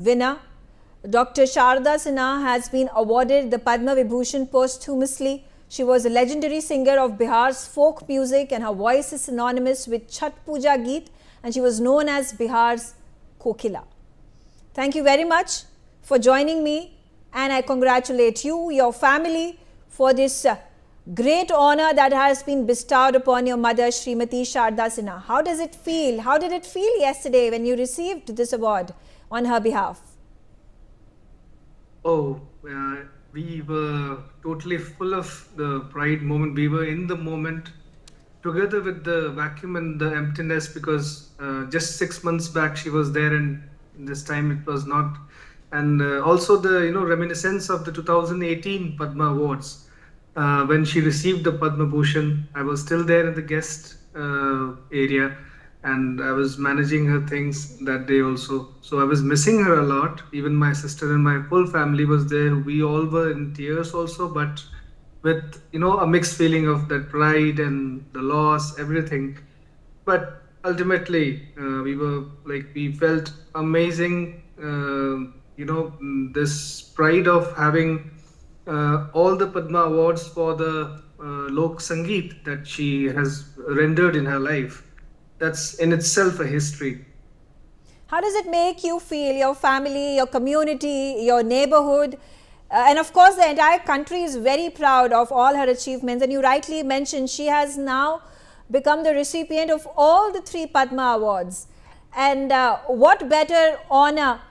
winner. Dr. Sharda Sinha has been awarded the Padma Vibhushan posthumously. She was a legendary singer of Bihar's folk music and her voice is synonymous with Chhath Puja Geet, and she was known as Bihar's Kokila. Thank you very much for joining me, and I congratulate you, your family, for this great honor that has been bestowed upon your mother, Srimati Sharda Sinha. How does it feel? How did it feel yesterday when you received this award on her behalf? Oh, we were totally full of the pride moment. We were in the moment together with the vacuum and the emptiness, because just 6 months back she was there and this time it was not. And also the reminiscence of the 2018 Padma Awards, when she received the Padma Bhushan. I was still there in the guest area, and I was managing her things that day also. So I was missing her a lot. Even my sister and my full family was there. We all were in tears also, but with a mixed feeling of that pride and the loss, everything. But ultimately, we felt amazing. This pride of having all the Padma Awards for the Lok Sangeet that she has rendered in her life. That's in itself a history. How does it make you feel, your family, your community, your neighborhood? And of course, the entire country is very proud of all her achievements. And you rightly mentioned she has now become the recipient of all the 3 Padma Awards. And what better honor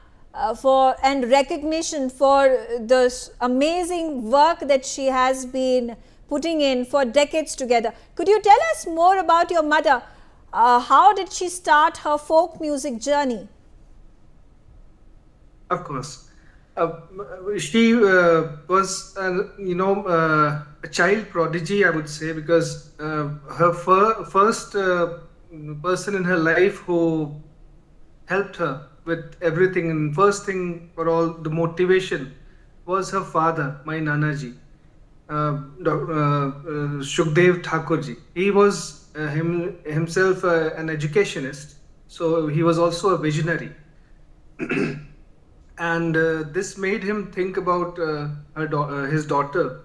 for and recognition for this amazing work that she has been putting in for decades together. Could you tell us more about your mother? How did she start her folk music journey? Of course. She was, a child prodigy, I would say, because her first person in her life who helped her with everything, and first thing for all the motivation was her father, my Nanaji, Shukdev Thakurji. He was himself an educationist, so he was also a visionary. And this made him think about his daughter,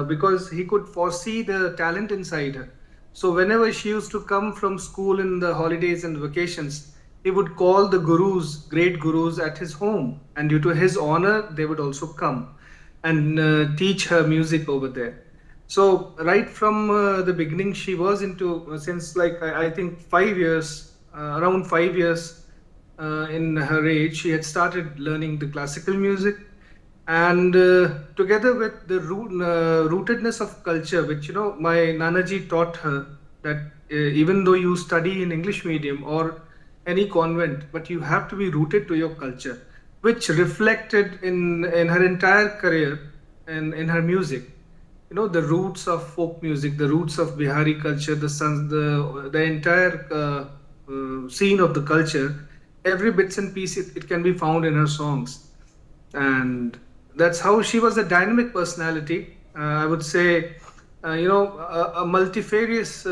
because he could foresee the talent inside her. So whenever she used to come from school in the holidays and vacations, he would call the gurus, great gurus, at his home, and due to his honor, they would also come and teach her music over there. So right from the beginning, she was into, since I think 5 years, around 5 years in her age, she had started learning the classical music. And together with the rootedness of culture, which my Nanaji taught her, that even though you study in English medium or any convent, but you have to be rooted to your culture, which reflected in her entire career and in her music. The roots of folk music, the roots of Bihari culture, the entire scene of the culture, every bits and piece it can be found in her songs. And that's how she was a dynamic personality. I would say, a multifarious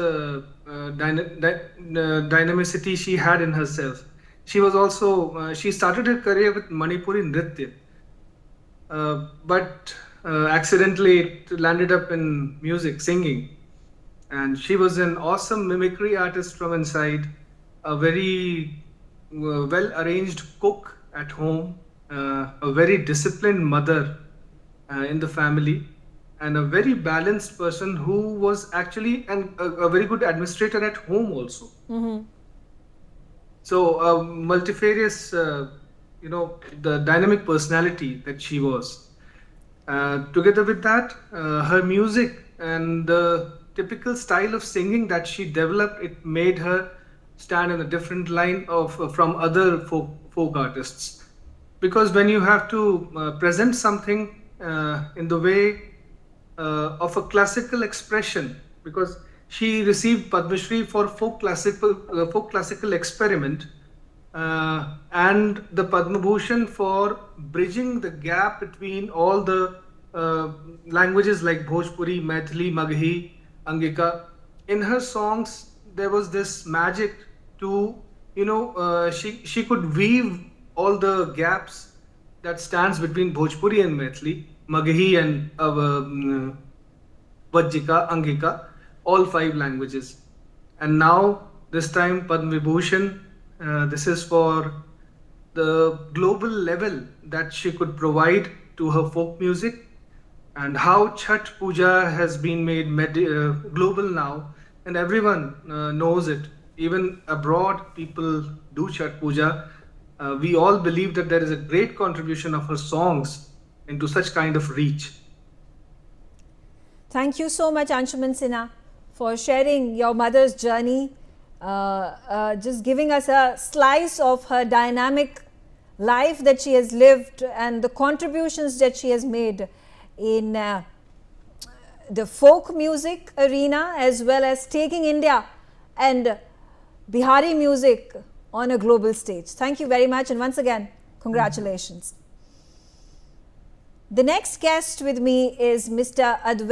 dynamicity she had in herself. She was also, she started her career with Manipuri Nritya, but accidentally it landed up in music, singing. And she was an awesome mimicry artist from inside, a very well arranged cook at home, a very disciplined mother in the family, and a very balanced person who was actually a very good administrator at home also. Mm-hmm. So multifarious, the dynamic personality that she was. Together with that, her music and the typical style of singing that she developed, it made her stand in a different line from other folk artists. Because when you have to present something in the way of a classical expression, because she received Padma Shri for folk classical experiment, and the Padma Bhushan for bridging the gap between all the languages like Bhojpuri, Maithili, Maghi, Angika. In her songs, there was this magic to, she could weave all the gaps that stands between Bhojpuri and Maithili, Magahi and Vajjika, Angika, all 5 languages. And now, this time, Padma Vibhushan, this is for the global level that she could provide to her folk music, and how Chhath Puja has been made global now, and everyone knows it. Even abroad, people do Chhath Puja. We all believe that there is a great contribution of her songs into such kind of reach. Thank you so much, Anshuman Sinha, for sharing your mother's journey, just giving us a slice of her dynamic life that she has lived and the contributions that she has made in the folk music arena, as well as taking India and Bihari music on a global stage. Thank you very much, and once again, congratulations. The next guest with me is Mr. Advait.